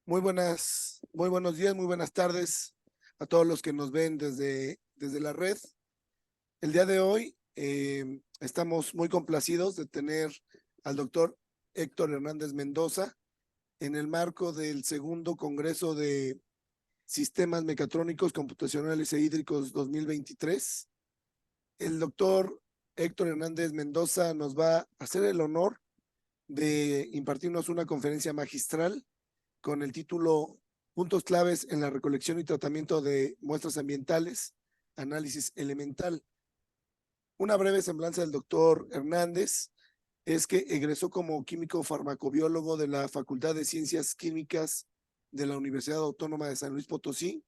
Muy buenos días, muy buenas tardes a todos los que nos ven desde la red. El día de hoy estamos muy complacidos de tener al doctor Héctor Hernández Mendoza en el marco del segundo Congreso de Sistemas Mecatrónicos, Computacionales e Hídricos 2023. El doctor Héctor Hernández Mendoza nos va a hacer el honor de impartirnos una conferencia magistral con el título Puntos claves en la recolección y tratamiento de muestras ambientales, análisis elemental. Una breve semblanza del doctor Hernández es que egresó como químico farmacobiólogo de la Facultad de Ciencias Químicas de la Universidad Autónoma de San Luis Potosí.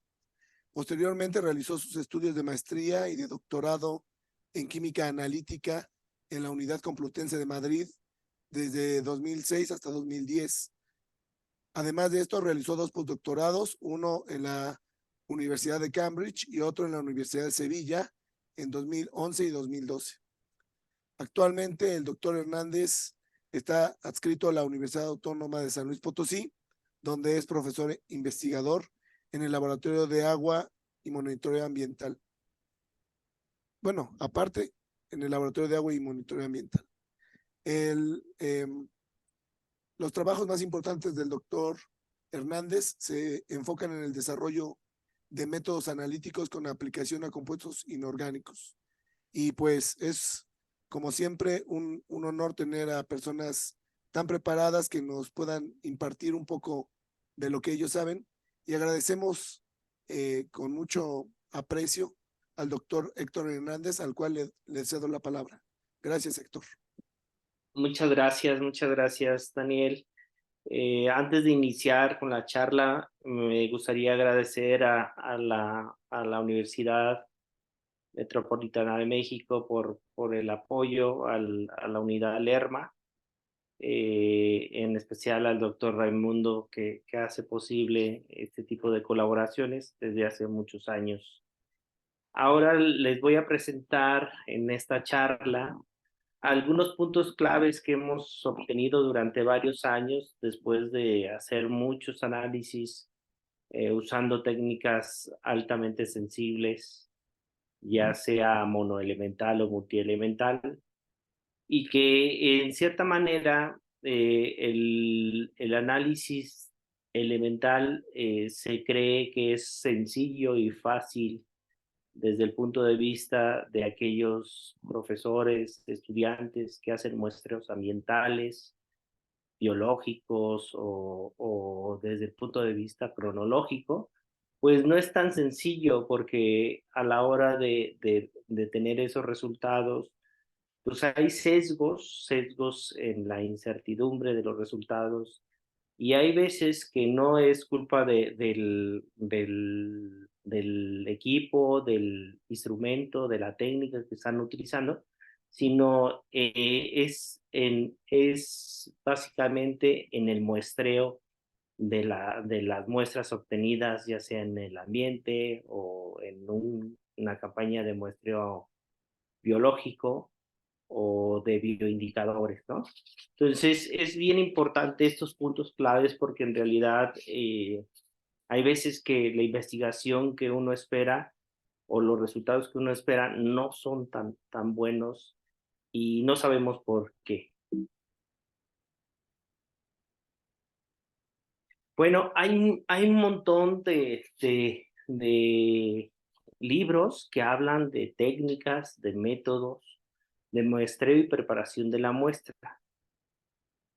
Posteriormente realizó sus estudios de maestría y de doctorado en química analítica en la Unidad Complutense de Madrid desde 2006 hasta 2010. Además de esto, realizó dos postdoctorados, uno en la Universidad de Cambridge y otro en la Universidad de Sevilla en 2011 y 2012. Actualmente, el doctor Hernández está adscrito a la Universidad Autónoma de San Luis Potosí, donde es profesor investigador en el Laboratorio de Agua y Monitoreo Ambiental. Bueno, aparte, en el Laboratorio de Agua y Monitoreo Ambiental. El, los trabajos más importantes del doctor Hernández se enfocan en el desarrollo de métodos analíticos con aplicación a compuestos inorgánicos. Y pues es, como siempre, un honor tener a personas tan preparadas que nos puedan impartir un poco de lo que ellos saben. Y agradecemos con mucho aprecio al doctor Héctor Hernández, al cual le cedo la palabra. Gracias, Héctor. Muchas gracias, Daniel. Antes de iniciar con la charla, me gustaría agradecer a la Universidad Metropolitana de México por el apoyo a la unidad Lerma, en especial al doctor Raimundo, que hace posible este tipo de colaboraciones desde hace muchos años. Ahora les voy a presentar en esta charla algunos puntos claves que hemos obtenido durante varios años después de hacer muchos análisis usando técnicas altamente sensibles, ya sea monoelemental o multielemental, y que en cierta manera el análisis elemental se cree que es sencillo y fácil desde el punto de vista de aquellos profesores, estudiantes que hacen muestreos ambientales, biológicos o desde el punto de vista cronológico, pues no es tan sencillo porque a la hora de tener esos resultados, pues hay sesgos en la incertidumbre de los resultados, y hay veces que no es culpa del equipo, del instrumento, de la técnica que están utilizando, sino es básicamente en el muestreo de las muestras obtenidas, ya sea en el ambiente o en una campaña de muestreo biológico o de bioindicadores, ¿no? Entonces, es bien importante estos puntos claves porque en realidad hay veces que la investigación que uno espera o los resultados que uno espera no son tan buenos y no sabemos por qué. Bueno, hay un montón de libros que hablan de técnicas, de métodos, de muestreo y preparación de la muestra.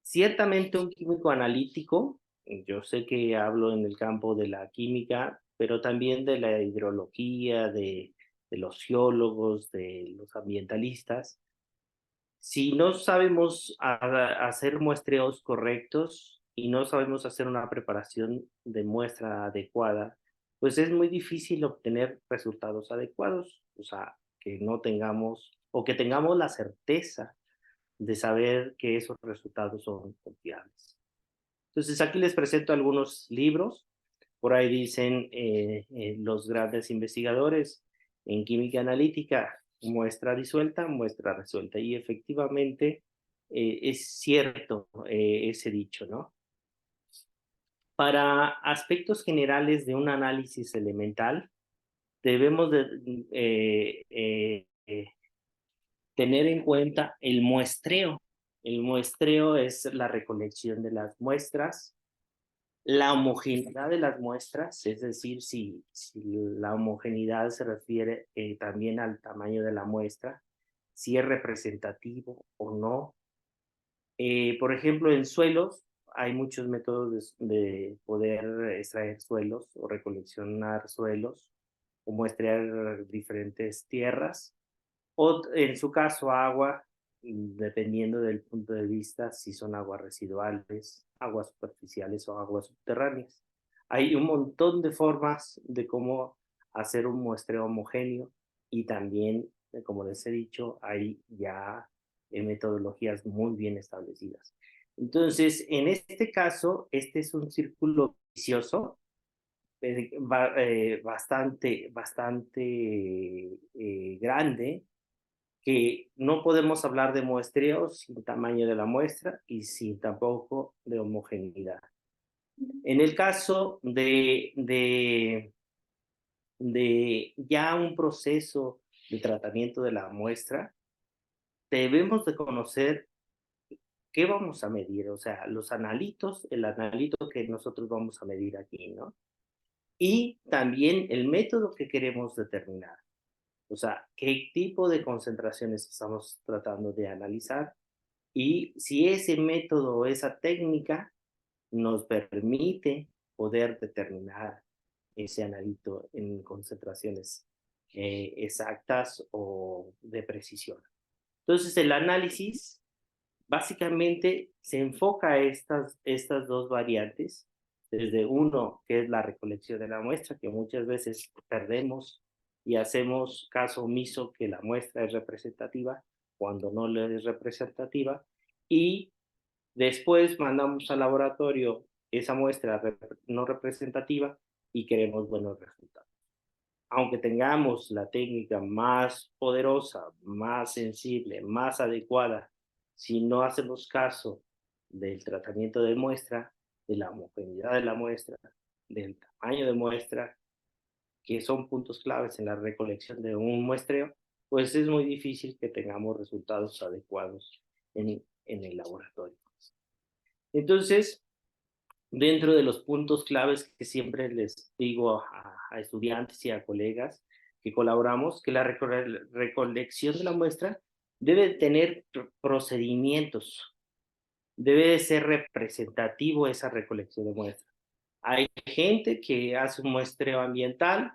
Ciertamente un químico analítico, yo sé que hablo en el campo de la química, pero también de la hidrología, de los geólogos, de los ambientalistas. Si no sabemos hacer muestreos correctos y no sabemos hacer una preparación de muestra adecuada, pues es muy difícil obtener resultados adecuados, o sea, que no tengamos o que tengamos la certeza de saber que esos resultados son confiables. Entonces, aquí les presento algunos libros. Por ahí dicen los grandes investigadores en química analítica, muestra disuelta, muestra resuelta. Y efectivamente es cierto ese dicho, ¿no? Para aspectos generales de un análisis elemental, debemos de, tener en cuenta el muestreo. El muestreo es la recolección de las muestras, la homogeneidad de las muestras, es decir, si la homogeneidad se refiere también al tamaño de la muestra, si es representativo o no. Por ejemplo, en suelos hay muchos métodos de poder extraer suelos o recoleccionar suelos o muestrear diferentes tierras o en su caso agua, dependiendo del punto de vista, si son aguas residuales, aguas superficiales o aguas subterráneas. Hay un montón de formas de cómo hacer un muestreo homogéneo y también, como les he dicho, hay ya metodologías muy bien establecidas. Entonces, en este caso, este es un círculo vicioso bastante grande, que no podemos hablar de muestreo sin tamaño de la muestra y sin tampoco de homogeneidad. En el caso de ya un proceso de tratamiento de la muestra, debemos de conocer qué vamos a medir, o sea, los analitos, el analito que nosotros vamos a medir aquí, ¿no? Y también el método que queremos determinar. O sea, qué tipo de concentraciones estamos tratando de analizar y si ese método o esa técnica nos permite poder determinar ese analito en concentraciones exactas o de precisión. Entonces, el análisis básicamente se enfoca a estas dos variantes, desde uno, que es la recolección de la muestra, que muchas veces perdemos y hacemos caso omiso que la muestra es representativa cuando no le es representativa, y después mandamos al laboratorio esa muestra no representativa y queremos buenos resultados. Aunque tengamos la técnica más poderosa, más sensible, más adecuada, si no hacemos caso del tratamiento de muestra, de la homogeneidad de la muestra, del tamaño de muestra, que son puntos claves en la recolección de un muestreo, pues es muy difícil que tengamos resultados adecuados en el laboratorio. Entonces, dentro de los puntos claves que siempre les digo a estudiantes y a colegas que colaboramos, que la recolección de la muestra debe tener procedimientos, debe de ser representativo esa recolección de muestra. Hay gente que hace un muestreo ambiental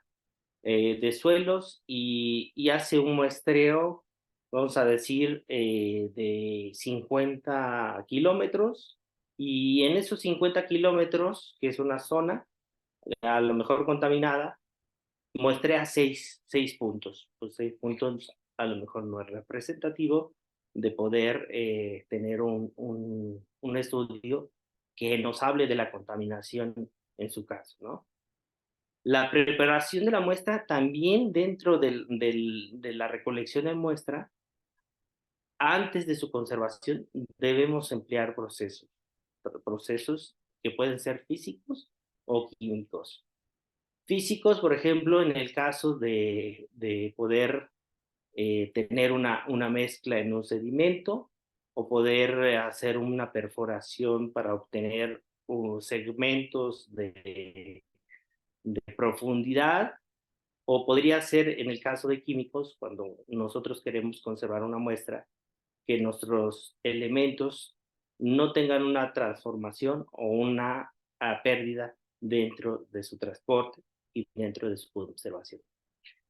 de suelos y hace un muestreo, vamos a decir, de 50 kilómetros, y en esos 50 kilómetros, que es una zona a lo mejor contaminada, muestrea seis puntos. Pues 6 puntos a lo mejor no es representativo de poder tener un estudio que nos hable de la contaminación en su caso, ¿no? La preparación de la muestra también dentro de la recolección de muestra, antes de su conservación, debemos emplear procesos que pueden ser físicos o químicos. Físicos, por ejemplo, en el caso de poder tener una mezcla en un sedimento o poder hacer una perforación para obtener segmentos de profundidad, o podría ser en el caso de químicos, cuando nosotros queremos conservar una muestra, que nuestros elementos no tengan una transformación o una pérdida dentro de su transporte y dentro de su conservación.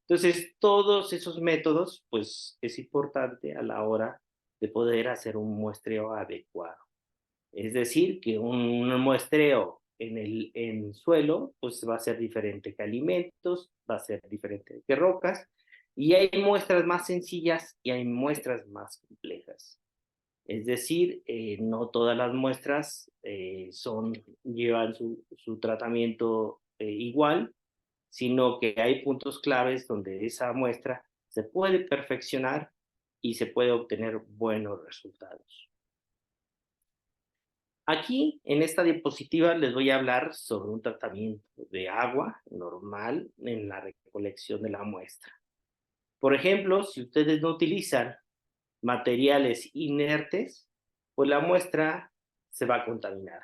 Entonces, todos esos métodos, pues es importante a la hora de poder hacer un muestreo adecuado. Es decir, que un muestreo en suelo, pues va a ser diferente que alimentos, va a ser diferente que rocas, y hay muestras más sencillas y hay muestras más complejas. Es decir, no todas las muestras llevan su tratamiento igual, sino que hay puntos claves donde esa muestra se puede perfeccionar y se puede obtener buenos resultados. Aquí, en esta diapositiva, les voy a hablar sobre un tratamiento de agua normal en la recolección de la muestra. Por ejemplo, si ustedes no utilizan materiales inertes, pues la muestra se va a contaminar.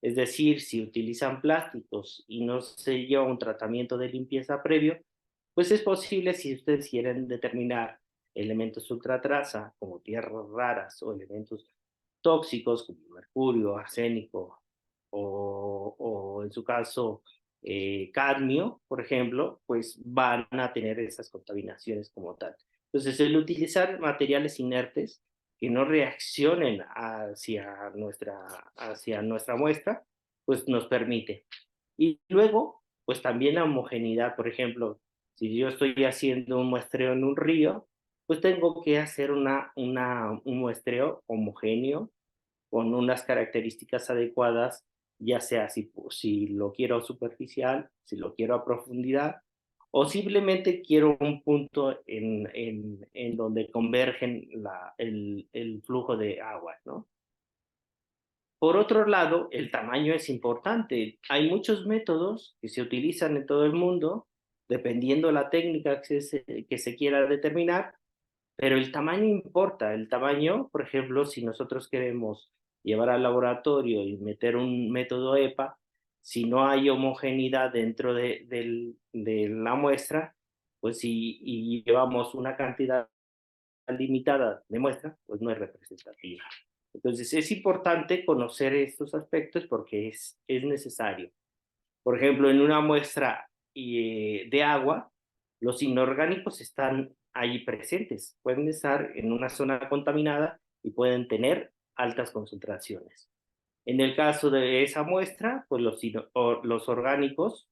Es decir, si utilizan plásticos y no se lleva un tratamiento de limpieza previo, pues es posible, si ustedes quieren determinar elementos ultratraza como tierras raras o elementos tóxicos como mercurio, arsénico o en su caso cadmio, por ejemplo, pues van a tener esas contaminaciones como tal. Entonces, el utilizar materiales inertes que no reaccionen hacia nuestra muestra, pues nos permite. Y luego, pues también la homogeneidad, por ejemplo, si yo estoy haciendo un muestreo en un río, pues tengo que hacer un muestreo homogéneo con unas características adecuadas, ya sea si lo quiero superficial, si lo quiero a profundidad, o simplemente quiero un punto en donde convergen el flujo de agua, ¿no? Por otro lado, el tamaño es importante. Hay muchos métodos que se utilizan en todo el mundo, dependiendo la técnica que se quiera determinar, pero el tamaño importa. El tamaño, por ejemplo, si nosotros queremos llevar al laboratorio y meter un método EPA, si no hay homogeneidad dentro de la muestra, pues y llevamos una cantidad limitada de muestra, pues no es representativa. Entonces es importante conocer estos aspectos porque es necesario. Por ejemplo, en una muestra de agua, los inorgánicos están allí presentes. Pueden estar en una zona contaminada y pueden tener altas concentraciones. En el caso de esa muestra, pues los orgánicos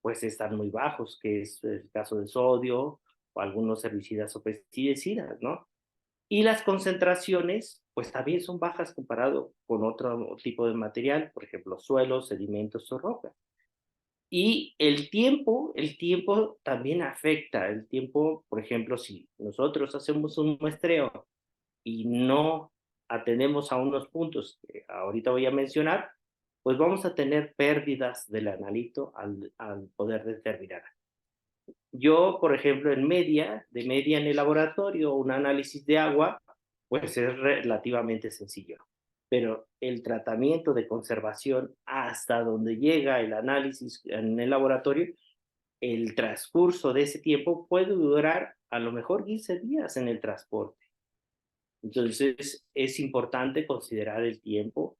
pues están muy bajos, que es el caso de sodio o algunos herbicidas o pesticidas, ¿no? Y las concentraciones, pues también son bajas comparado con otro tipo de material, por ejemplo, suelos, sedimentos o rocas. Y el tiempo también afecta. El tiempo, por ejemplo, si nosotros hacemos un muestreo y no atendemos a unos puntos que ahorita voy a mencionar, pues vamos a tener pérdidas del analito al poder determinar. Yo, por ejemplo, de media en el laboratorio, un análisis de agua, pues es relativamente sencillo. Pero el tratamiento de conservación hasta donde llega el análisis en el laboratorio, el transcurso de ese tiempo puede durar a lo mejor 15 días en el transporte. Entonces, es importante considerar el tiempo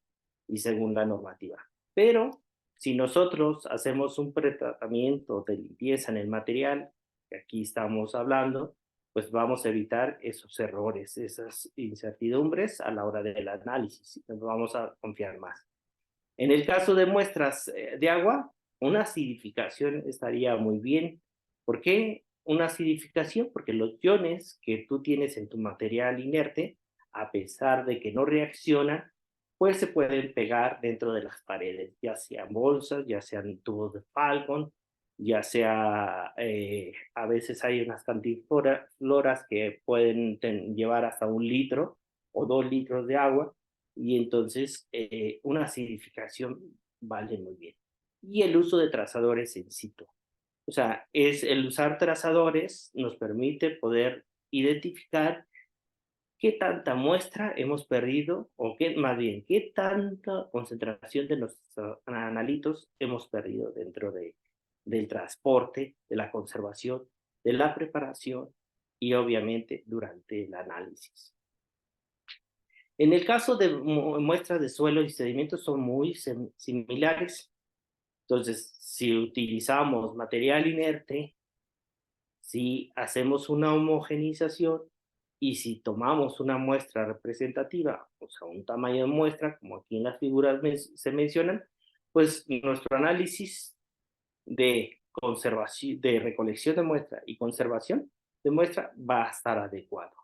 y según la normativa. Pero si nosotros hacemos un pretratamiento de limpieza en el material, que aquí estamos hablando, pues vamos a evitar esos errores, esas incertidumbres a la hora del análisis. Nos vamos a confiar más. En el caso de muestras de agua, una acidificación estaría muy bien. ¿Por qué una acidificación? Porque los iones que tú tienes en tu material inerte, a pesar de que no reaccionan, pues se pueden pegar dentro de las paredes, ya sean bolsas, ya sean tubos de Falcon, ya sea, a veces hay unas cantifloras que pueden llevar hasta 1 litro o 2 litros de agua, y entonces una acidificación vale muy bien. Y el uso de trazadores en situ. O sea, el usar trazadores nos permite poder identificar qué tanta muestra hemos perdido o qué, más bien, qué tanta concentración de nuestros analitos hemos perdido dentro del transporte, de la conservación, de la preparación y obviamente durante el análisis. En el caso de muestras de suelo y sedimentos son muy similares. Entonces, si utilizamos material inerte, si hacemos una homogenización y si tomamos una muestra representativa, o sea, un tamaño de muestra, como aquí en las figuras se mencionan, pues nuestro análisis de conservación, de recolección de muestra y conservación de muestra va a estar adecuado.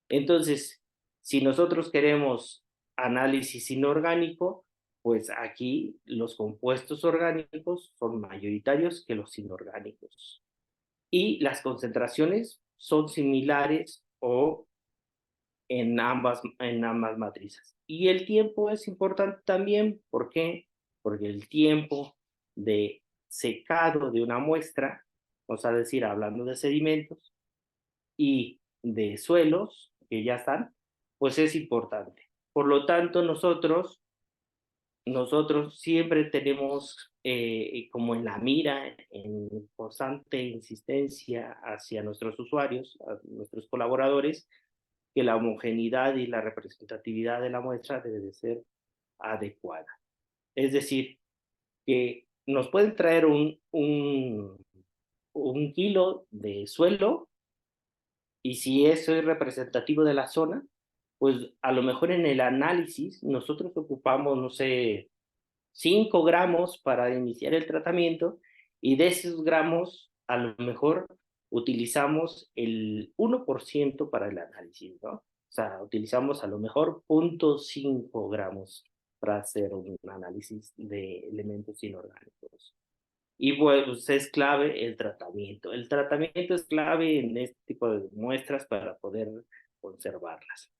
Entonces, si nosotros queremos análisis inorgánico, pues aquí los compuestos orgánicos son mayoritarios que los inorgánicos. Y las concentraciones son similares o en ambas matrices. Y el tiempo es importante también, ¿por qué? Porque el tiempo de secado de una muestra, vamos a decir, hablando de sedimentos y de suelos que ya están, pues es importante. Por lo tanto, nosotros siempre tenemos como en la mira, en constante insistencia hacia nuestros usuarios, a nuestros colaboradores, que la homogeneidad y la representatividad de la muestra debe de ser adecuada. Es decir, que nos pueden traer un kilo de suelo y si eso es representativo de la zona, pues a lo mejor en el análisis nosotros ocupamos, no sé, 5 gramos para iniciar el tratamiento y de esos gramos a lo mejor utilizamos el 1% para el análisis, ¿no? O sea, utilizamos a lo mejor 0.5 gramos para hacer un análisis de elementos inorgánicos. Y pues es clave el tratamiento. El tratamiento es clave en este tipo de muestras para poder conservarlas.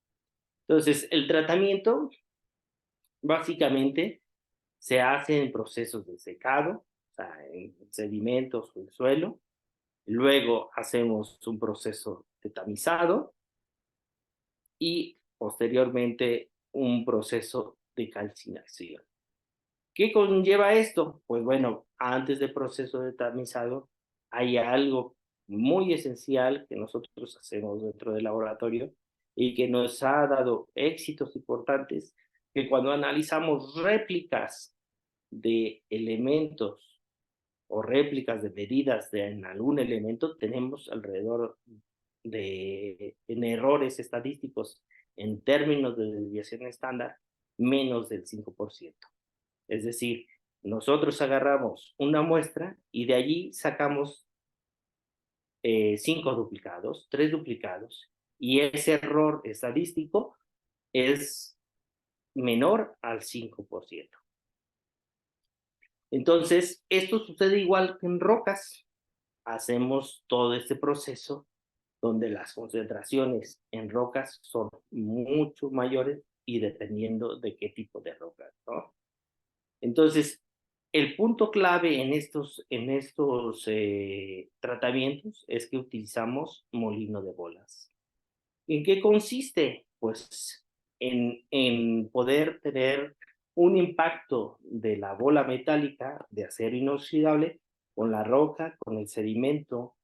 Entonces, el tratamiento básicamente se hace en procesos de secado, o sea, en sedimentos o en suelo. Luego hacemos un proceso de tamizado y posteriormente un proceso de calcinación. ¿Qué conlleva esto? Pues bueno, antes del proceso de tamizado hay algo muy esencial que nosotros hacemos dentro del laboratorio y que nos ha dado éxitos importantes, que cuando analizamos réplicas de elementos o réplicas de medidas en algún elemento, tenemos alrededor de, en errores estadísticos, en términos de desviación estándar, menos del 5%. Es decir, nosotros agarramos una muestra y de allí sacamos 5 duplicados, 3 duplicados, y ese error estadístico es menor al 5%. Entonces, esto sucede igual que en rocas. Hacemos todo este proceso donde las concentraciones en rocas son mucho mayores y dependiendo de qué tipo de rocas, ¿no? Entonces, el punto clave en estos tratamientos es que utilizamos molino de bolas. ¿En qué consiste? Pues en poder tener un impacto de la bola metálica de acero inoxidable con la roca, con el sedimento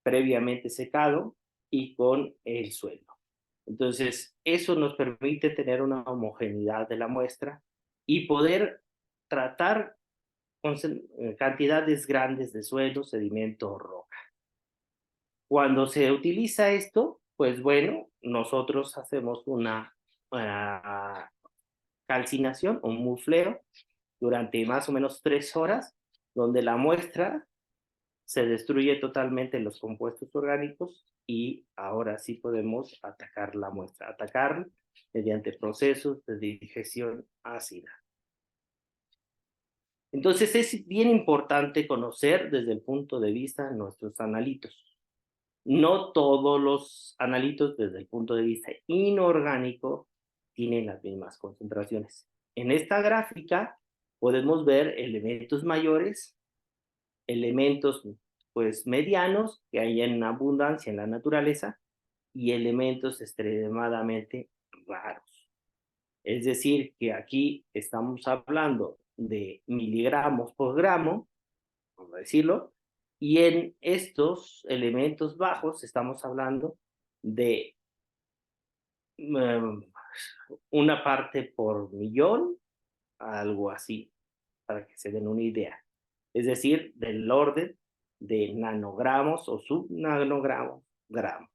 previamente secado y con el suelo. Entonces, eso nos permite tener una homogeneidad de la muestra y poder tratar con cantidades grandes de suelo, sedimento o roca. Cuando se utiliza esto, pues bueno, nosotros hacemos una calcinación, un mufleo, durante más o menos 3 horas, donde la muestra se destruye totalmente los compuestos orgánicos y ahora sí podemos atacar la muestra, atacar mediante procesos de digestión ácida. Entonces es bien importante conocer desde el punto de vista de nuestros analitos. No todos los analitos desde el punto de vista inorgánico tienen las mismas concentraciones. En esta gráfica podemos ver elementos mayores, elementos pues medianos que hay en abundancia en la naturaleza y elementos extremadamente raros. Es decir, que aquí estamos hablando de miligramos por gramo, vamos a decirlo, y en estos elementos bajos estamos hablando de um, una parte por millón, algo así, para que se den una idea. Es decir, del orden de nanogramos o subnanogramos, gramo.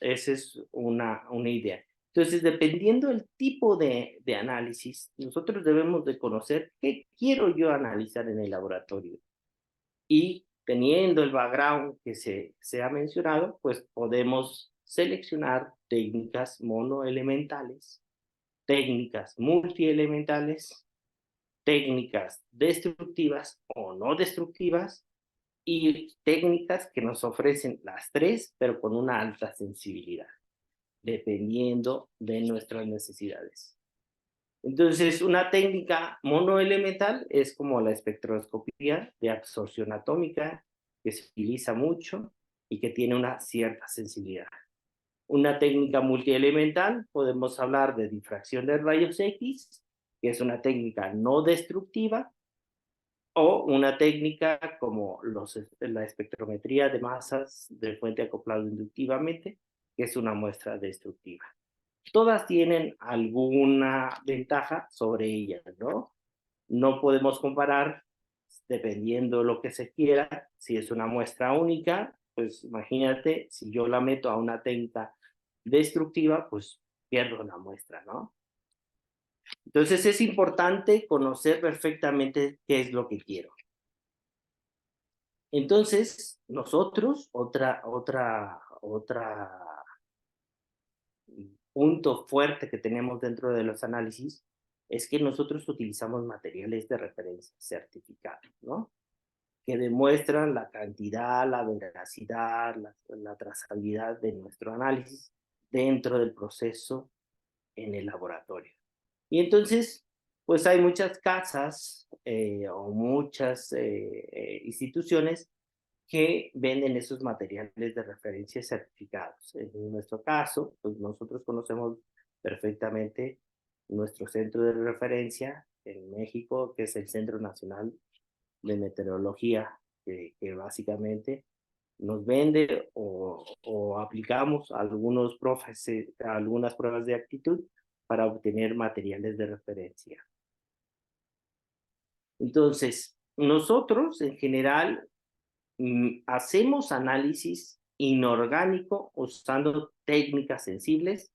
Esa es una idea. Entonces, dependiendo del tipo de análisis, nosotros debemos de conocer qué quiero yo analizar en el laboratorio. Y teniendo el background que se ha mencionado, pues podemos seleccionar técnicas monoelementales, técnicas multielementales, técnicas destructivas o no destructivas y técnicas que nos ofrecen las tres, pero con una alta sensibilidad. dependiendo de nuestras necesidades. Entonces, una técnica monoelemental es como la espectroscopía de absorción atómica, que se utiliza mucho y que tiene una cierta sensibilidad. Una técnica multielemental, podemos hablar de difracción de rayos X, que es una técnica no destructiva, o una técnica como la espectrometría de masas de fuente acoplado inductivamente, que es una muestra destructiva. Todas tienen alguna ventaja sobre ellas, ¿no? No podemos comparar, dependiendo de lo que se quiera, si es una muestra única, pues imagínate, si yo la meto a una técnica destructiva, pues pierdo la muestra, ¿no? Entonces es importante conocer perfectamente qué es lo que quiero. Entonces, nosotros, otra punto fuerte que tenemos dentro de los análisis es que nosotros utilizamos materiales de referencia certificados, ¿no? Que demuestran la cantidad, la veracidad, la trazabilidad de nuestro análisis dentro del proceso en el laboratorio. Y entonces, pues hay muchas casas o muchas instituciones que venden esos materiales de referencia certificados. En nuestro caso, pues nosotros conocemos perfectamente nuestro centro de referencia en México, que es el Centro Nacional de Meteorología, que básicamente nos vende o aplicamos algunas pruebas de actitud para obtener materiales de referencia. Entonces, nosotros en general hacemos análisis inorgánico usando técnicas sensibles,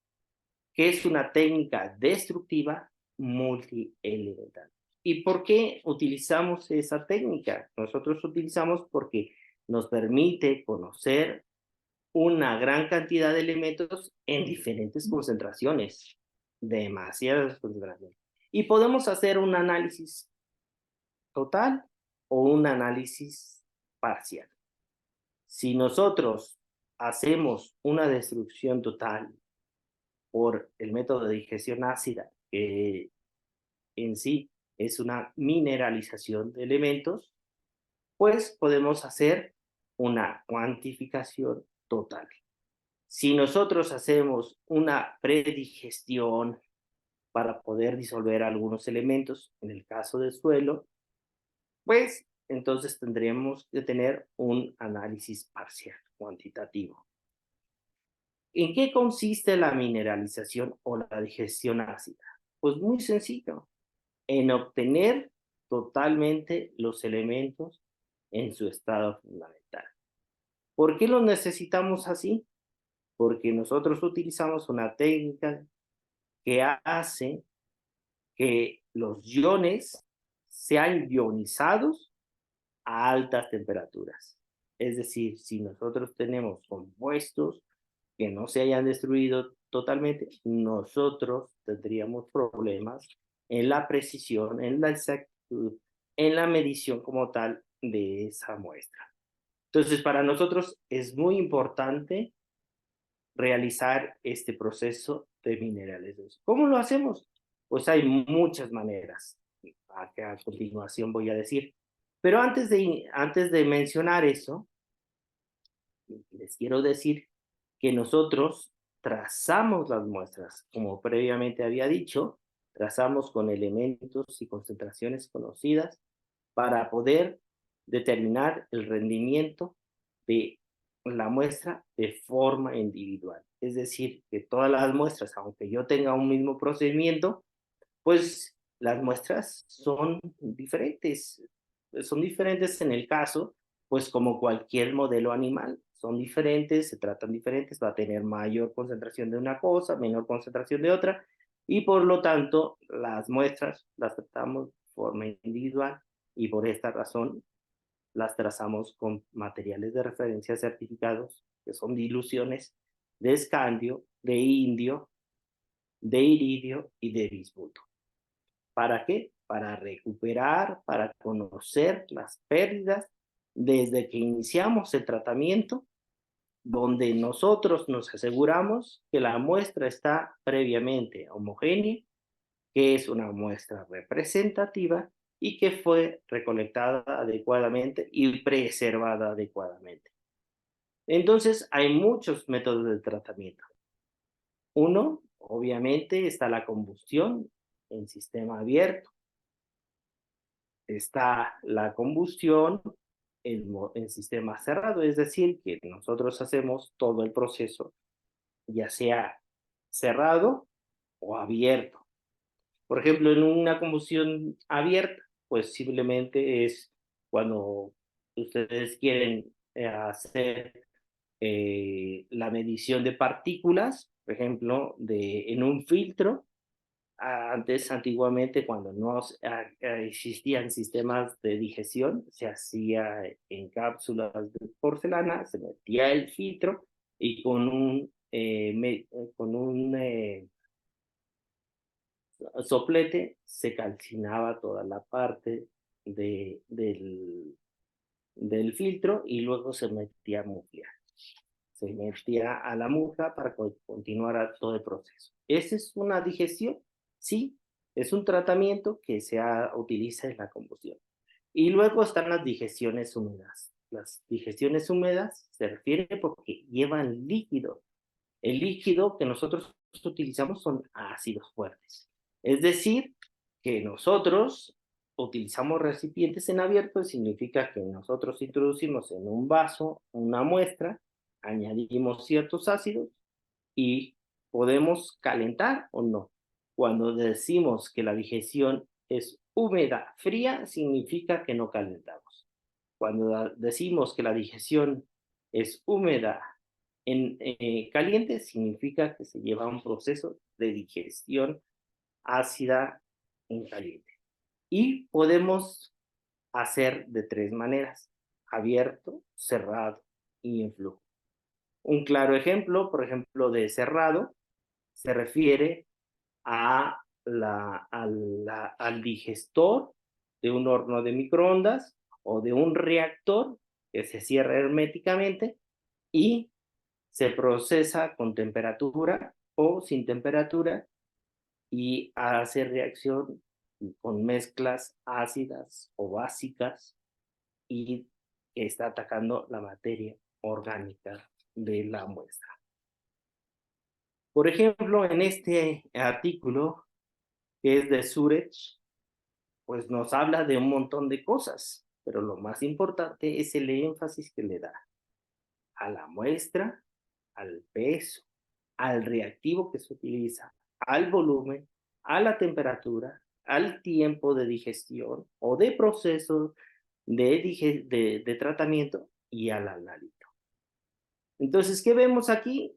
que es una técnica destructiva multielemental. ¿Y por qué utilizamos esa técnica? Nosotros utilizamos porque nos permite conocer una gran cantidad de elementos en diferentes concentraciones, demasiadas concentraciones. Y podemos hacer un análisis total o un análisis parcial. Si nosotros hacemos una destrucción total por el método de digestión ácida, que en sí es una mineralización de elementos, pues podemos hacer una cuantificación total. Si nosotros hacemos una predigestión para poder disolver algunos elementos, en el caso del suelo, pues entonces tendremos que tener un análisis parcial, cuantitativo. ¿En qué consiste la mineralización o la digestión ácida? Pues muy sencillo, en obtener totalmente los elementos en su estado fundamental. ¿Por qué los necesitamos así? Porque nosotros utilizamos una técnica que hace que los iones sean ionizados a altas temperaturas. Es decir, si nosotros tenemos compuestos que no se hayan destruido totalmente, nosotros tendríamos problemas en la precisión, en la exactitud, en la medición como tal de esa muestra. Entonces, para nosotros es muy importante realizar este proceso de mineralización. ¿Cómo lo hacemos? Pues hay muchas maneras, que a continuación voy a decir. Pero antes de mencionar eso, les quiero decir que nosotros trazamos las muestras, como previamente había dicho, trazamos con elementos y concentraciones conocidas para poder determinar el rendimiento de la muestra de forma individual. Es decir, que todas las muestras, aunque yo tenga un mismo procedimiento, pues las muestras son diferentes en el caso, pues como cualquier modelo animal, son diferentes, se tratan diferentes, va a tener mayor concentración de una cosa, menor concentración de otra, y por lo tanto las muestras las tratamos de forma individual y por esta razón las trazamos con materiales de referencia certificados, que son diluciones de escandio, de indio, de iridio y de bismuto. ¿Para qué? Para recuperar, para conocer las pérdidas desde que iniciamos el tratamiento donde nosotros nos aseguramos que la muestra está previamente homogénea, que es una muestra representativa y que fue recolectada adecuadamente y preservada adecuadamente. Entonces, hay muchos métodos de tratamiento. Uno, obviamente, está la combustión en sistema abierto. Está la combustión en sistema cerrado, es decir, que nosotros hacemos todo el proceso, ya sea cerrado o abierto. Por ejemplo, en una combustión abierta, pues simplemente es cuando ustedes quieren hacer la medición de partículas, por ejemplo, en un filtro. Antes, antiguamente, cuando no existían sistemas de digestión, se hacía en cápsulas de porcelana, se metía el filtro y con un soplete se calcinaba toda la parte del filtro y luego se metía a muflear. Se metía a la muja para que continuara todo el proceso. ¿Esa es una digestión? Sí, es un tratamiento que utiliza en la combustión. Y luego están las digestiones húmedas. Las digestiones húmedas se refiere porque llevan líquido. El líquido que nosotros utilizamos son ácidos fuertes. Es decir, que nosotros utilizamos recipientes en abierto, significa que nosotros introducimos en un vaso una muestra, añadimos ciertos ácidos y podemos calentar o no. Cuando decimos que la digestión es húmeda, fría, significa que no calentamos. Cuando decimos que la digestión es húmeda, caliente, significa que se lleva un proceso de digestión ácida en caliente. Y podemos hacer de tres maneras: abierto, cerrado y en flujo. Un claro ejemplo, por ejemplo, de cerrado, se refiere al digestor de un horno de microondas o de un reactor que se cierra herméticamente y se procesa con temperatura o sin temperatura y hace reacción con mezclas ácidas o básicas y está atacando la materia orgánica de la muestra. Por ejemplo, en este artículo, que es de Surech, pues nos habla de un montón de cosas, pero lo más importante es el énfasis que le da a la muestra, al peso, al reactivo que se utiliza, al volumen, a la temperatura, al tiempo de digestión o de proceso de tratamiento y al analito. Entonces, ¿qué vemos aquí?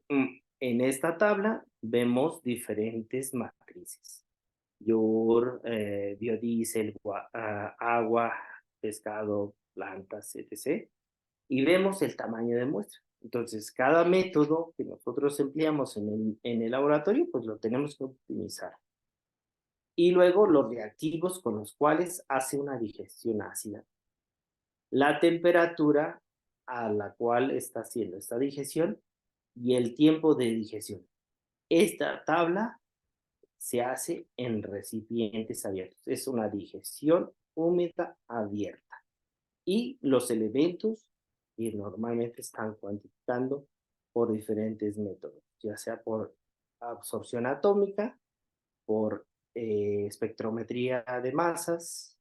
En esta tabla vemos diferentes matrices: yogur, biodiesel, agua, pescado, plantas, etc. Y vemos el tamaño de muestra. Entonces, cada método que nosotros empleamos en el laboratorio, pues lo tenemos que optimizar. Y luego los reactivos con los cuales hace una digestión ácida. La temperatura a la cual está haciendo esta digestión y el tiempo de digestión. Esta tabla se hace en recipientes abiertos. Es una digestión húmeda abierta. Y los elementos que normalmente están cuantificando por diferentes métodos, ya sea por absorción atómica, por espectrometría de masas,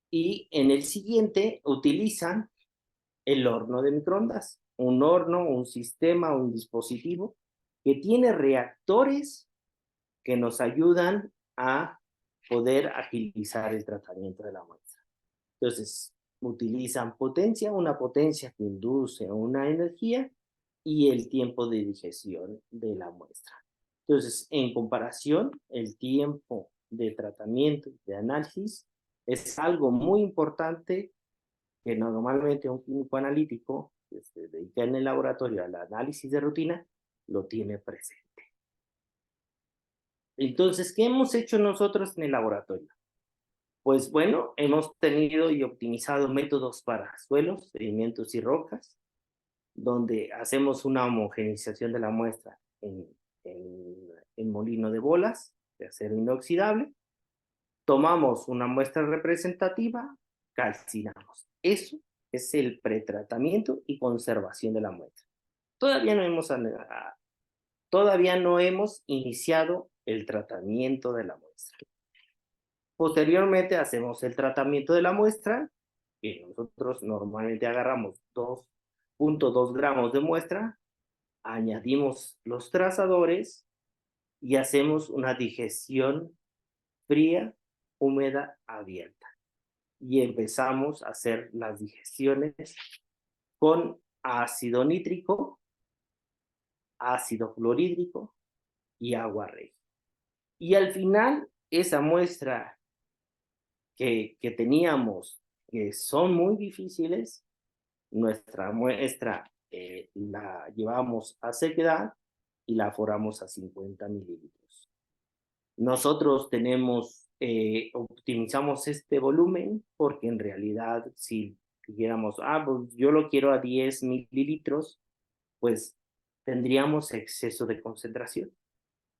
y en el siguiente utilizan el horno de microondas, un horno, un sistema, un dispositivo que tiene reactores que nos ayudan a poder agilizar el tratamiento de la muestra. Entonces, utilizan potencia, una potencia que induce una energía y el tiempo de digestión de la muestra. Entonces, en comparación, el tiempo de tratamiento, de análisis, es algo muy importante que normalmente un químico analítico que se dedica en el laboratorio al análisis de rutina lo tiene presente. Entonces, ¿qué hemos hecho nosotros en el laboratorio? Pues bueno, hemos tenido y optimizado métodos para suelos, sedimentos y rocas. donde hacemos una homogeneización de la muestra en molino de bolas de acero inoxidable, tomamos una muestra representativa, calcinamos. Eso es el pretratamiento y conservación de la muestra. Todavía no hemos iniciado el tratamiento de la muestra. Posteriormente hacemos el tratamiento de la muestra, que nosotros normalmente agarramos 2.2 gramos de muestra, añadimos los trazadores y hacemos una digestión fría, húmeda, abierta. Y empezamos a hacer las digestiones con ácido nítrico, ácido clorhídrico y agua regia. Y al final, esa muestra que teníamos, que son muy difíciles, nuestra muestra la llevamos a sequedad y la foramos a 50 mililitros. Nosotros optimizamos este volumen porque en realidad si dijéramos, pues yo lo quiero a 10 mililitros, pues tendríamos exceso de concentración.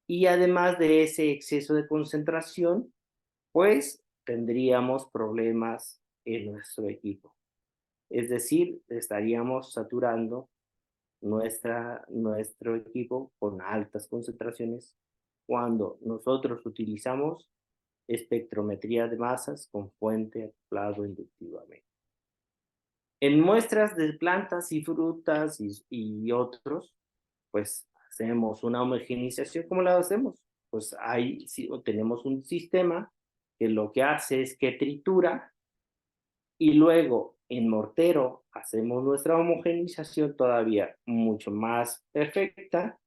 Y además de ese exceso de concentración, pues tendríamos problemas en nuestro equipo. Es decir, estaríamos saturando nuestro equipo con altas concentraciones cuando nosotros utilizamos espectrometría de masas con fuente acoplado inductivamente. En muestras de plantas y frutas y otros, pues hacemos una homogeneización. ¿Cómo la hacemos? Pues ahí sí, tenemos un sistema que lo que hace es que tritura y luego en mortero hacemos nuestra homogeneización todavía mucho más perfecta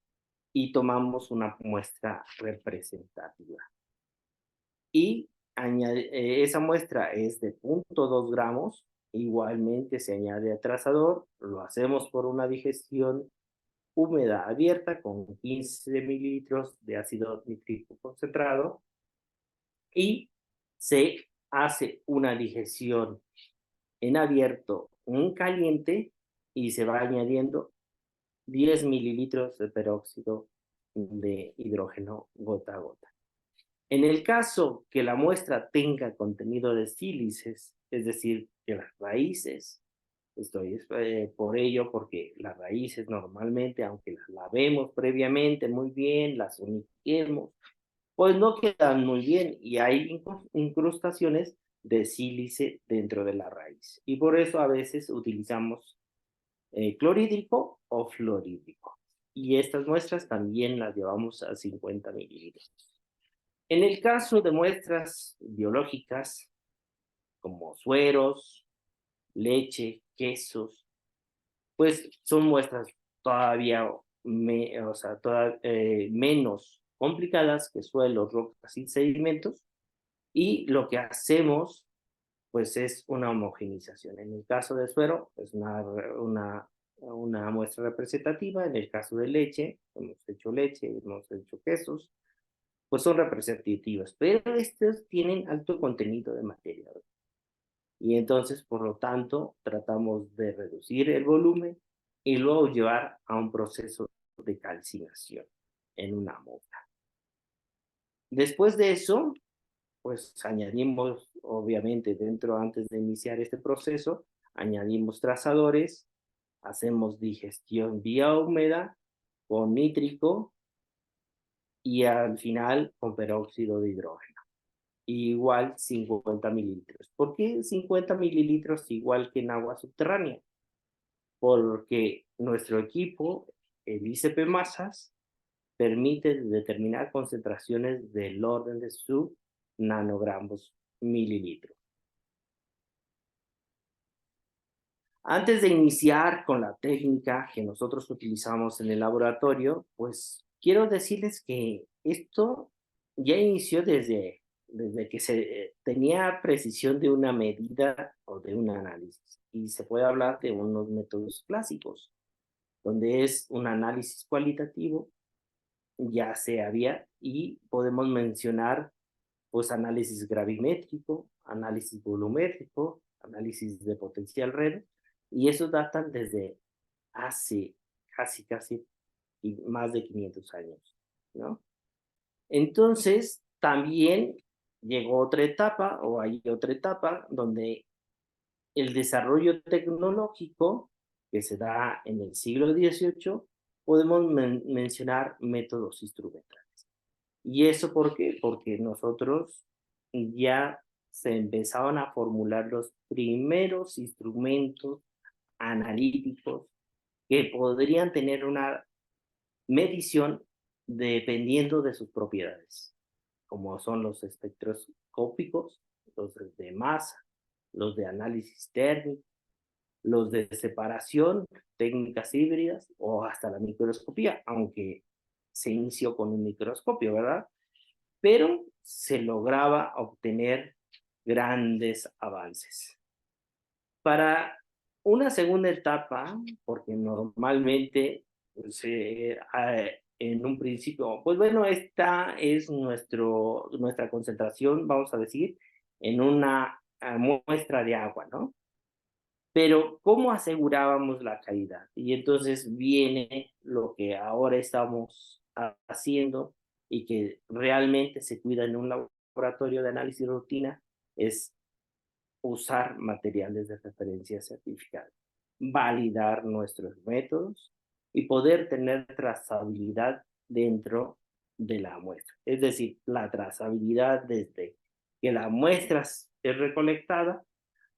y tomamos una muestra representativa. Y esa muestra es de 0.2 gramos, igualmente se añade atrasador, lo hacemos por una digestión húmeda abierta con 15 mililitros de ácido nítrico concentrado y se hace una digestión en abierto, en caliente, y se va añadiendo 10 mililitros de peróxido de hidrógeno gota a gota. En el caso que la muestra tenga contenido de sílices, es decir, que las raíces, estoy por ello, porque las raíces normalmente, aunque las lavemos previamente muy bien, las unifiquemos, pues no quedan muy bien y hay incrustaciones de sílice dentro de la raíz. Y por eso a veces utilizamos clorhídrico o fluorhídrico. Y estas muestras también las llevamos a 50 mililitros. En el caso de muestras biológicas, como sueros, leche, quesos, pues son muestras todavía menos complicadas que suelos, rocas y sedimentos, y lo que hacemos pues es una homogeneización. En el caso de suero, es una muestra representativa. En el caso de leche, hemos hecho quesos, pues son representativas, pero estos tienen alto contenido de materia. Y entonces, por lo tanto, tratamos de reducir el volumen y luego llevar a un proceso de calcinación en una muestra. Después de eso, pues añadimos, obviamente, antes de iniciar este proceso, añadimos trazadores, hacemos digestión vía húmeda con nítrico y al final con peróxido de hidrógeno. Igual 50 mililitros. ¿Por qué 50 mililitros igual que en agua subterránea? Porque nuestro equipo, el ICP Masas, permite determinar concentraciones del orden de sub nanogramos mililitro. Antes de iniciar con la técnica que nosotros utilizamos en el laboratorio, pues quiero decirles que esto ya inició desde que se tenía precisión de una medida o de un análisis. Y se puede hablar de unos métodos clásicos, donde es un análisis cualitativo, ya se había, y podemos mencionar pues análisis gravimétrico, análisis volumétrico, análisis de potencial red, y esos datan desde hace casi y más de 500 años, ¿no? Entonces, también llegó otra etapa, o hay otra etapa, donde el desarrollo tecnológico que se da en el siglo XVIII, podemos mencionar métodos instrumentales. ¿Y eso por qué? Porque nosotros ya se empezaban a formular los primeros instrumentos analíticos que podrían tener una medición dependiendo de sus propiedades, como son los espectroscópicos, los de masa, los de análisis térmico, los de separación, técnicas híbridas o hasta la microscopía, aunque se inició con un microscopio, ¿verdad? Pero se lograba obtener grandes avances. Para una segunda etapa, porque normalmente en un principio, pues bueno, esta es nuestra concentración, vamos a decir, en una muestra de agua, ¿no? Pero ¿cómo asegurábamos la calidad? Y entonces viene lo que ahora estamos haciendo y que realmente se cuida en un laboratorio de análisis de rutina, es usar materiales de referencia certificados, validar nuestros métodos y poder tener trazabilidad dentro de la muestra. Es decir, la trazabilidad desde que la muestra es recolectada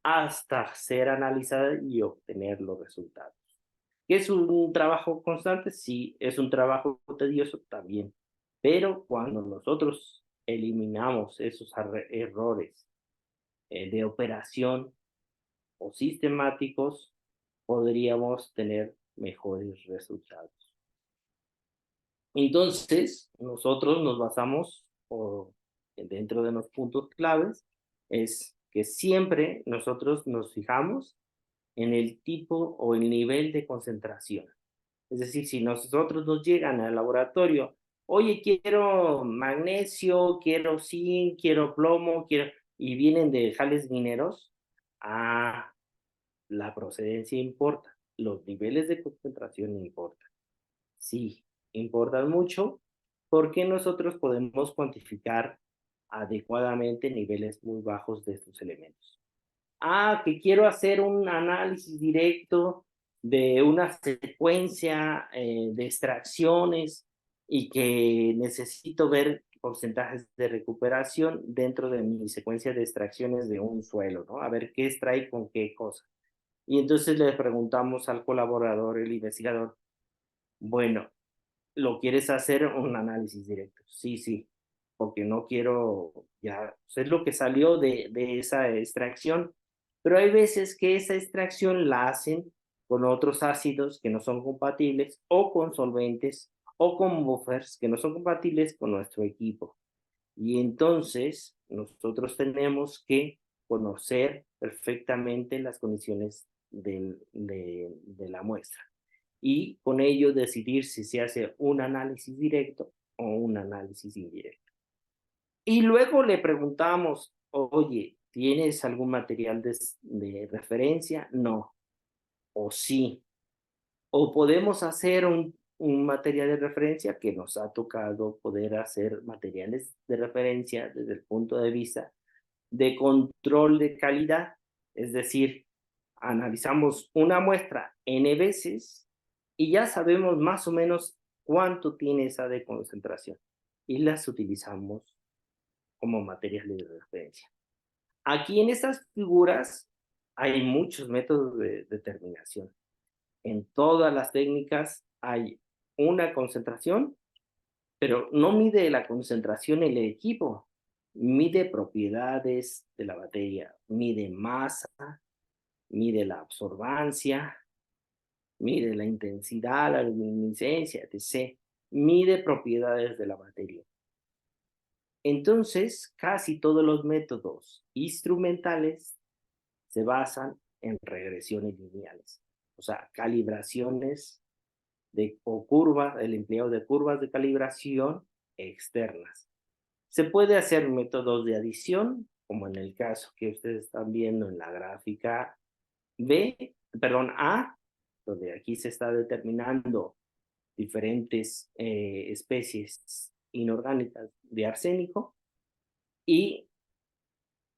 hasta ser analizada y obtener los resultados. ¿Es un trabajo constante? Sí, es un trabajo tedioso también, pero cuando nosotros eliminamos esos errores de operación o sistemáticos, podríamos tener mejores resultados. Entonces, nosotros nos basamos, o dentro de los puntos claves, es que siempre nosotros nos fijamos en el tipo o el nivel de concentración. Es decir, si nosotros nos llegan al laboratorio, oye, quiero magnesio, quiero zinc, quiero plomo, quiero, y vienen de jales mineros, ah, la procedencia importa, los niveles de concentración importan. Sí, importan mucho porque nosotros podemos cuantificar adecuadamente niveles muy bajos de estos elementos. Que quiero hacer un análisis directo de una secuencia de extracciones y que necesito ver porcentajes de recuperación dentro de mi secuencia de extracciones de un suelo, ¿no? A ver qué extrae con qué cosa. Y entonces le preguntamos al colaborador, el investigador, bueno, ¿lo quieres hacer un análisis directo? Sí, sí, porque no quiero ya, pues, es lo que salió de esa extracción, pero hay veces que esa extracción la hacen con otros ácidos que no son compatibles o con solventes o con buffers que no son compatibles con nuestro equipo. Y entonces nosotros tenemos que conocer perfectamente las condiciones de la muestra y con ello decidir si se hace un análisis directo o un análisis indirecto. Y luego le preguntamos, oye, ¿tienes algún material de referencia? No. O sí. O podemos hacer un material de referencia que nos ha tocado poder hacer materiales de referencia desde el punto de vista de control de calidad. Es decir, analizamos una muestra N veces y ya sabemos más o menos cuánto tiene esa de concentración y las utilizamos como materiales de referencia. Aquí en estas figuras hay muchos métodos de determinación. En todas las técnicas hay una concentración, pero no mide la concentración el equipo, mide propiedades de la batería, mide masa, mide la absorbancia, mide la intensidad, la luminiscencia, etc. Mide propiedades de la batería. Entonces, casi todos los métodos instrumentales se basan en regresiones lineales, o sea, calibraciones o curvas, el empleo de curvas de calibración externas. Se puede hacer métodos de adición, como en el caso que ustedes están viendo en la gráfica A, donde aquí se está determinando diferentes especies inorgánicas de arsénico, y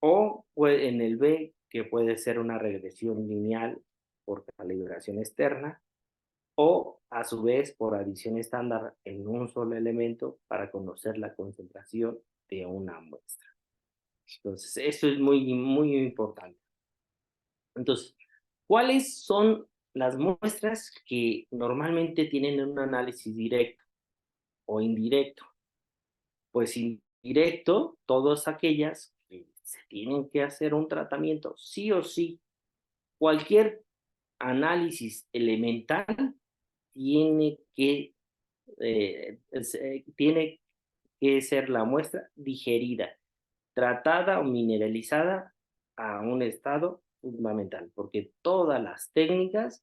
o en el B, que puede ser una regresión lineal por calibración externa, o a su vez por adición estándar en un solo elemento para conocer la concentración de una muestra. Entonces, eso es muy, muy importante. Entonces, ¿cuáles son las muestras que normalmente tienen un análisis directo o indirecto? Pues indirecto, todas aquellas que se tienen que hacer un tratamiento sí o sí. Cualquier análisis elemental tiene que, tiene que ser la muestra digerida, tratada o mineralizada a un estado fundamental, porque todas las técnicas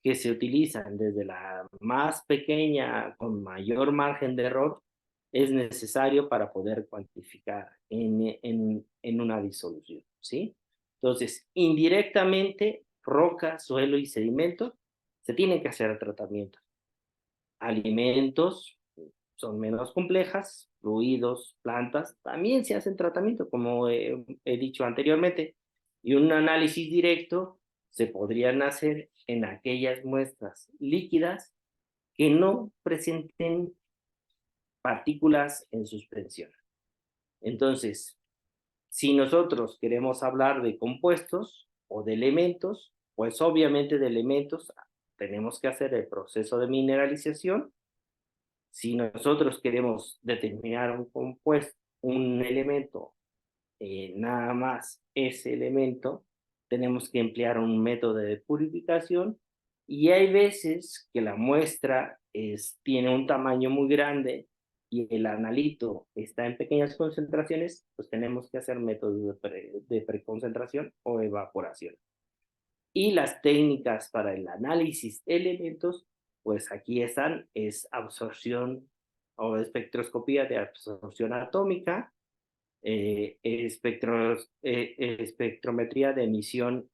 que se utilizan, desde la más pequeña con mayor margen de error, es necesario para poder cuantificar en una disolución, ¿sí? Entonces, indirectamente, roca, suelo y sedimento se tienen que hacer tratamientos. Alimentos son menos complejas, fluidos, plantas, también se hacen tratamiento, como he dicho anteriormente, y un análisis directo se podrían hacer en aquellas muestras líquidas que no presenten partículas en suspensión. Entonces, si nosotros queremos hablar de compuestos o de elementos, pues obviamente de elementos tenemos que hacer el proceso de mineralización. Si nosotros queremos determinar un compuesto, un elemento, nada más ese elemento, tenemos que emplear un método de purificación, y hay veces que la muestra tiene un tamaño muy grande y el analito está en pequeñas concentraciones, pues tenemos que hacer métodos de preconcentración o evaporación. Y las técnicas para el análisis de elementos, pues aquí están, es absorción o espectroscopía de absorción atómica, espectrometría de emisión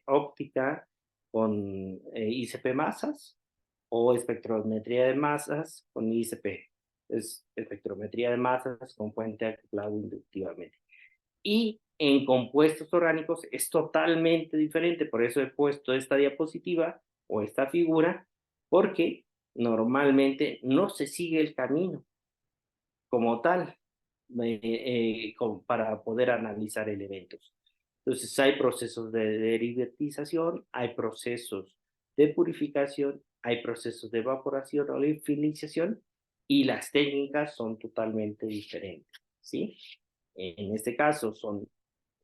óptica con ICP masas, o espectrometría de masas con ICP. Es espectrometría de masas con puente acoplado inductivamente. Y en compuestos orgánicos es totalmente diferente, por eso he puesto esta diapositiva o esta figura, porque normalmente no se sigue el camino como tal para poder analizar elementos. Entonces hay procesos de derivatización, hay procesos de purificación, hay procesos de evaporación o de finización, y las técnicas son totalmente diferentes, ¿sí? En este caso son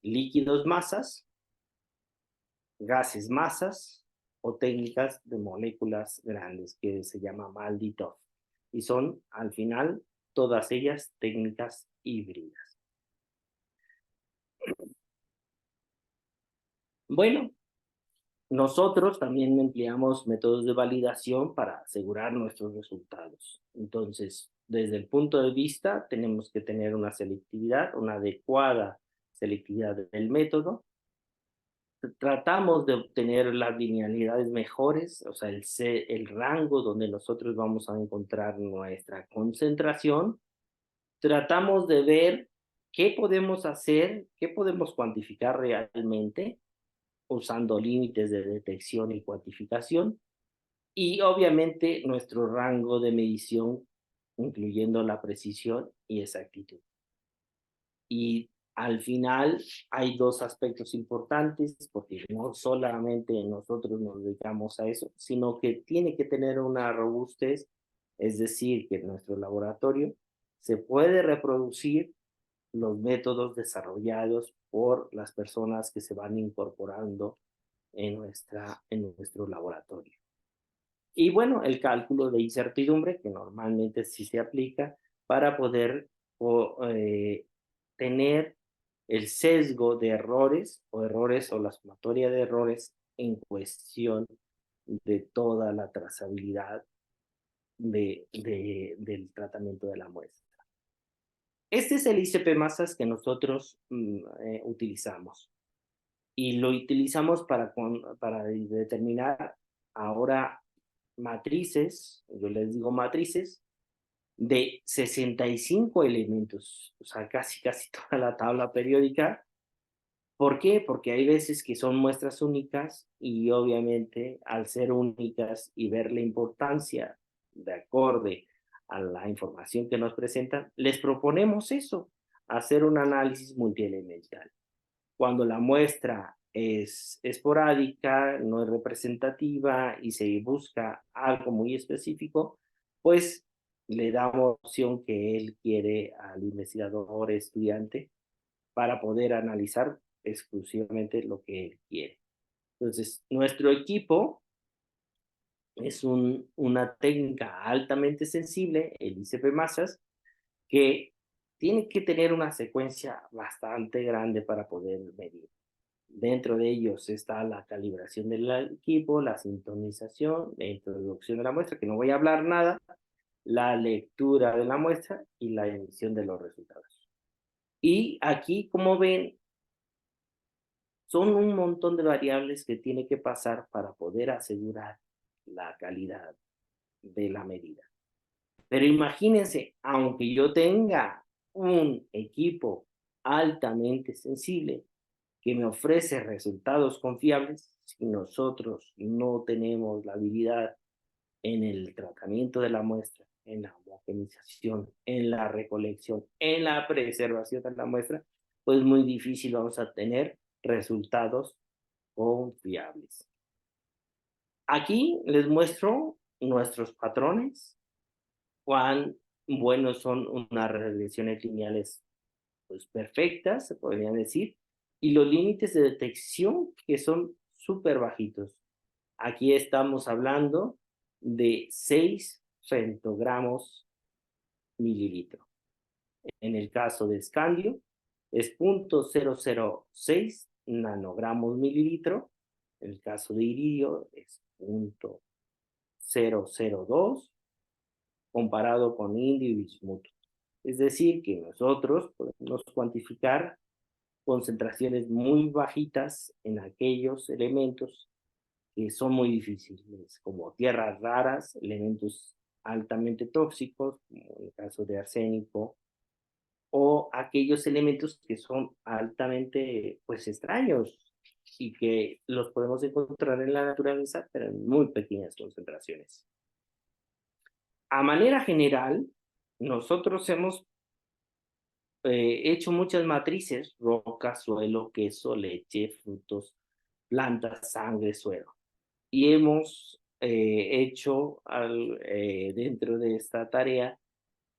líquidos masas, gases masas o técnicas de moléculas grandes que se llama MALDI-TOF. Y son, al final, todas ellas técnicas híbridas. Bueno, nosotros también empleamos métodos de validación para asegurar nuestros resultados. Entonces, desde el punto de vista, tenemos que tener una selectividad, una adecuada selectividad del método. Tratamos de obtener las linealidades mejores, o sea, el rango donde nosotros vamos a encontrar nuestra concentración. Tratamos de ver qué podemos hacer, qué podemos cuantificar realmente, usando límites de detección y cuantificación, y obviamente nuestro rango de medición, incluyendo la precisión y exactitud. Y al final hay dos aspectos importantes, porque no solamente nosotros nos dedicamos a eso, sino que tiene que tener una robustez, es decir, que nuestro laboratorio se puede reproducir los métodos desarrollados por las personas que se van incorporando en nuestro laboratorio. Y bueno, el cálculo de incertidumbre, que normalmente sí se aplica para poder tener el sesgo de errores o la sumatoria de errores en cuestión de toda la trazabilidad del tratamiento de la muestra. Este es el ICP masas que nosotros utilizamos, y lo utilizamos para determinar ahora matrices, yo les digo matrices, de 65 elementos, o sea, casi toda la tabla periódica. ¿Por qué? Porque hay veces que son muestras únicas y obviamente al ser únicas y ver la importancia de acorde a la información que nos presentan, les proponemos eso, hacer un análisis multielemental. Cuando la muestra es esporádica, no es representativa y se busca algo muy específico, pues le damos opción que él quiere al investigador, estudiante, para poder analizar exclusivamente lo que él quiere. Entonces, nuestro equipo es una técnica altamente sensible, el ICP masas, que tiene que tener una secuencia bastante grande para poder medir. Dentro de ellos está la calibración del equipo, la sintonización, la introducción de la muestra, que no voy a hablar nada, la lectura de la muestra y la emisión de los resultados. Y aquí, como ven, son un montón de variables que tiene que pasar para poder asegurar la calidad de la medida. Pero imagínense, aunque yo tenga un equipo altamente sensible que me ofrece resultados confiables, si nosotros no tenemos la habilidad en el tratamiento de la muestra, en la homogenización, en la recolección, en la preservación de la muestra, pues muy difícil vamos a tener resultados confiables. Aquí les muestro nuestros patrones, cuán buenos son unas regresiones lineales pues perfectas, se podrían decir, y los límites de detección que son súper bajitos. Aquí estamos hablando de 6 femtogramos mililitro. En el caso de escandio, es 0.006 nanogramos mililitro. En el caso de iridio, es 0.002 comparado con indio y bismuto. Es decir, que nosotros podemos cuantificar concentraciones muy bajitas en aquellos elementos que son muy difíciles, como tierras raras, elementos altamente tóxicos, como en el caso de arsénico, o aquellos elementos que son altamente, pues, extraños y que los podemos encontrar en la naturaleza, pero en muy pequeñas concentraciones. A manera general, nosotros hemos hecho muchas matrices: roca, suelo, queso, leche, frutos, plantas, sangre, suero. Y hemos hecho dentro de esta tarea,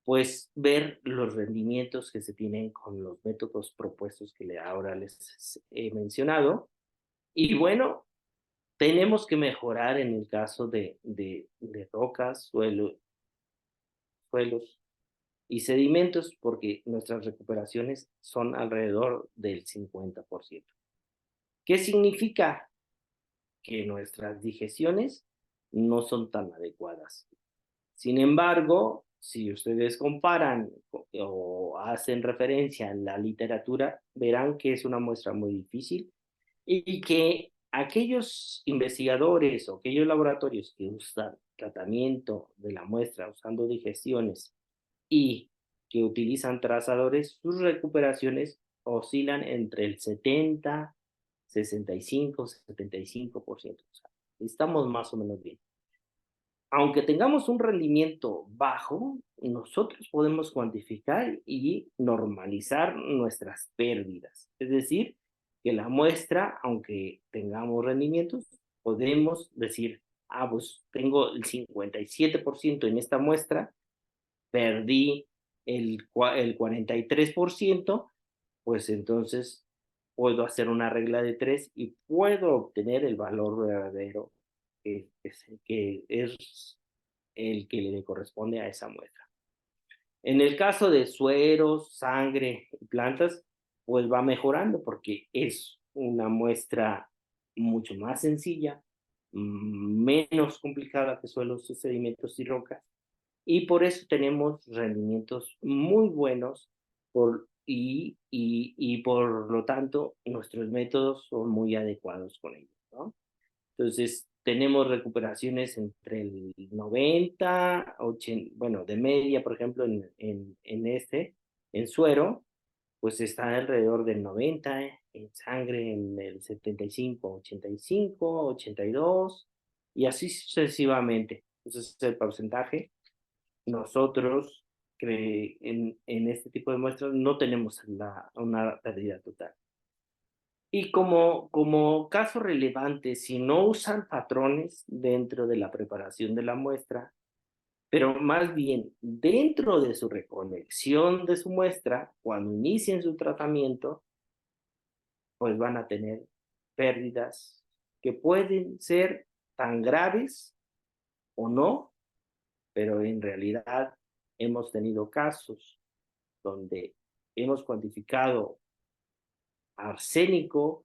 pues ver los rendimientos que se tienen con los métodos propuestos que ahora les he mencionado. Y bueno, tenemos que mejorar en el caso de rocas, suelos y sedimentos, porque nuestras recuperaciones son alrededor del 50%. ¿Qué significa? Que nuestras digestiones no son tan adecuadas. Sin embargo, si ustedes comparan o hacen referencia en la literatura, verán que es una muestra muy difícil y que aquellos investigadores o aquellos laboratorios que usan tratamiento de la muestra usando digestiones y que utilizan trazadores, sus recuperaciones oscilan entre el 70, 65, 75%. O sea, estamos más o menos bien. Aunque tengamos un rendimiento bajo, nosotros podemos cuantificar y normalizar nuestras pérdidas. Es decir, que la muestra, aunque tengamos rendimientos, podemos decir, pues tengo el 57% en esta muestra, perdí el 43%, pues entonces puedo hacer una regla de 3 y puedo obtener el valor verdadero que es el que le corresponde a esa muestra. En el caso de sueros, sangre y plantas, pues va mejorando porque es una muestra mucho más sencilla, menos complicada que suelos, sedimentos y rocas, y por eso tenemos rendimientos muy buenos y por lo tanto nuestros métodos son muy adecuados con ellos, ¿no? Entonces, tenemos recuperaciones entre el 90, 80, bueno, de media, por ejemplo, en suero, pues está alrededor del 90, en sangre en el 75, 85, 82, y así sucesivamente. Ese es el porcentaje. Nosotros en este tipo de muestras no tenemos una pérdida total. Y como caso relevante, si no usan patrones dentro de la preparación de la muestra, pero más bien dentro de su recolección de su muestra, cuando inicien su tratamiento, pues van a tener pérdidas que pueden ser tan graves o no, pero en realidad hemos tenido casos donde hemos cuantificado arsénico,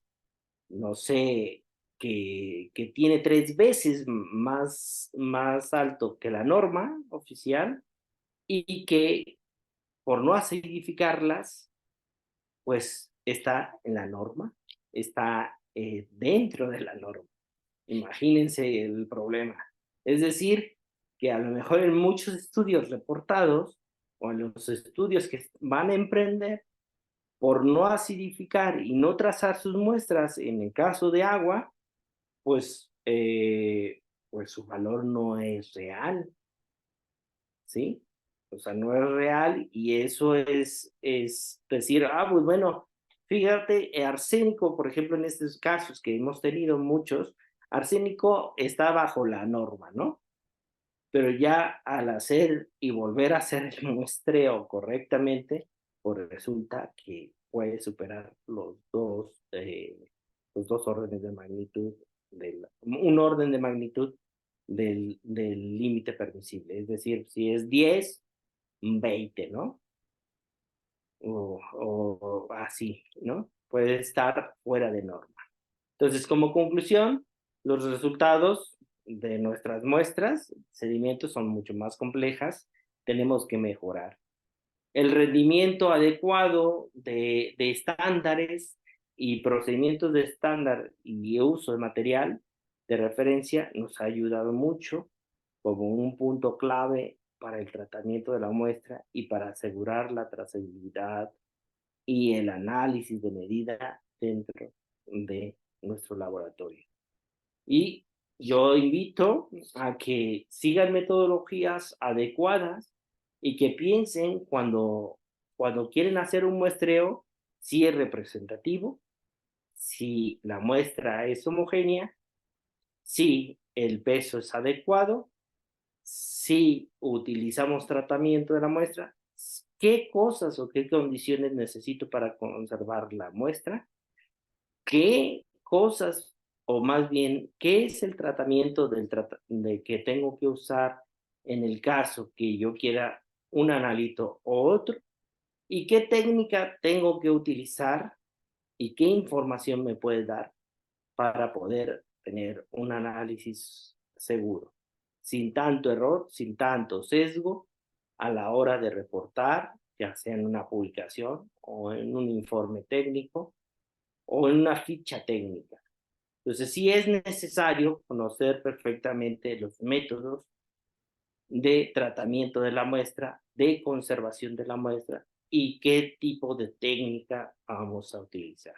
no sé, que tiene 3 veces más alto que la norma oficial y que por no acidificarlas, pues está en la norma, está dentro de la norma. Imagínense el problema. Es decir, que a lo mejor en muchos estudios reportados o en los estudios que van a emprender, por no acidificar y no trazar sus muestras en el caso de agua, pues, pues su valor no es real, ¿sí? O sea, no es real y eso es decir, pues bueno, fíjate, arsénico, por ejemplo, en estos casos que hemos tenido muchos, arsénico está bajo la norma, ¿no? Pero ya al hacer y volver a hacer el muestreo correctamente, pues resulta que puede superar los dos órdenes de magnitud, un orden de magnitud del límite permisible. Es decir, si es 10, 20, ¿no? O así, ¿no? Puede estar fuera de norma. Entonces, como conclusión, los resultados de nuestras muestras, sedimentos, son mucho más complejas, tenemos que mejorar. El rendimiento adecuado de estándares y procedimientos de estándar y uso de material de referencia nos ha ayudado mucho como un punto clave para el tratamiento de la muestra y para asegurar la trazabilidad y el análisis de medida dentro de nuestro laboratorio. Y yo invito a que sigan metodologías adecuadas y que piensen cuando quieren hacer un muestreo si es representativo, si la muestra es homogénea, si el peso es adecuado, si utilizamos tratamiento de la muestra, qué cosas o qué condiciones necesito para conservar la muestra, qué cosas, o más bien, qué es el tratamiento de que tengo que usar en el caso que yo quiera un analito o otro, y qué técnica tengo que utilizar y qué información me puede dar para poder tener un análisis seguro, sin tanto error, sin tanto sesgo a la hora de reportar, ya sea en una publicación o en un informe técnico o en una ficha técnica. Entonces, sí es necesario conocer perfectamente los métodos de tratamiento de la muestra, de conservación de la muestra y qué tipo de técnica vamos a utilizar.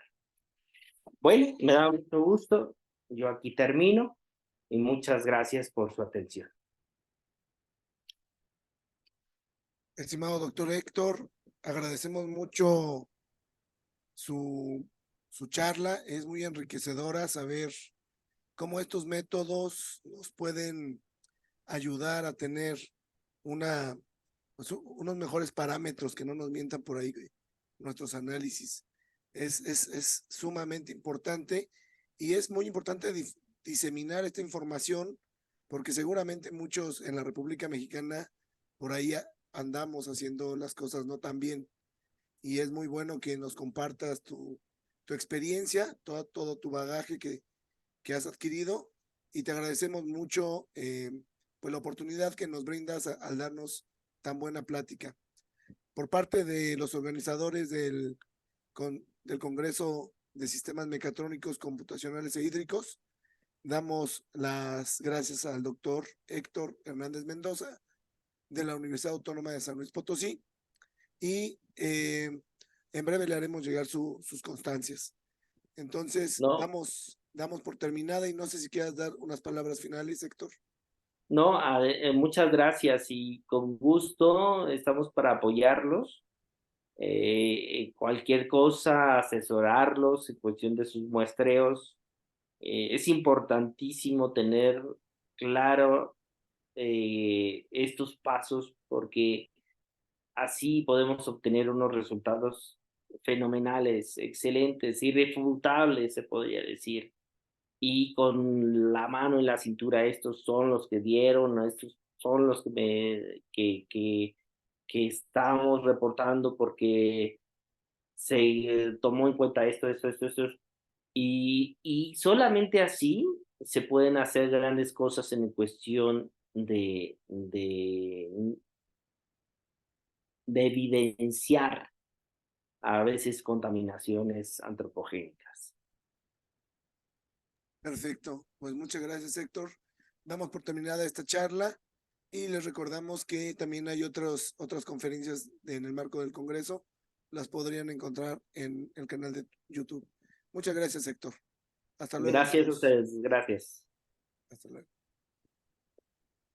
Bueno, me da mucho gusto. Yo aquí termino y muchas gracias por su atención. Estimado doctor Héctor, agradecemos mucho su, su charla. Es muy enriquecedora saber cómo estos métodos nos pueden ayudar a tener una, pues, unos mejores parámetros que no nos mientan por ahí nuestros análisis. Es sumamente importante y es muy importante diseminar esta información porque seguramente muchos en la República Mexicana por ahí andamos haciendo las cosas no tan bien y es muy bueno que nos compartas tu experiencia, todo tu bagaje que has adquirido y te agradecemos mucho pues la oportunidad que nos brindas al darnos tan buena plática. Por parte de los organizadores del Congreso de Sistemas Mecatrónicos, Computacionales e Hídricos, damos las gracias al doctor Héctor Hernández Mendoza de la Universidad Autónoma de San Luis Potosí y en breve le haremos llegar sus constancias. Entonces, No, damos por terminada y no sé si quieras dar unas palabras finales, Héctor. no, muchas gracias y con gusto estamos para apoyarlos. Cualquier cosa, asesorarlos en cuestión de sus muestreos. Es importantísimo tener claro estos pasos porque así podemos obtener unos resultados fenomenales, excelentes, irrefutables, se podría decir. Y con la mano en la cintura, estos son los que dieron, estos son los que, que estamos reportando porque se tomó en cuenta esto. Y solamente así se pueden hacer grandes cosas en cuestión de evidenciar a veces contaminaciones antropogénicas. Perfecto. Pues muchas gracias, Héctor. Damos por terminada esta charla y les recordamos que también hay otras conferencias en el marco del Congreso. Las podrían encontrar en el canal de YouTube. Muchas gracias, Héctor. Hasta luego, Gracias a amigos. ustedes, gracias. Hasta luego.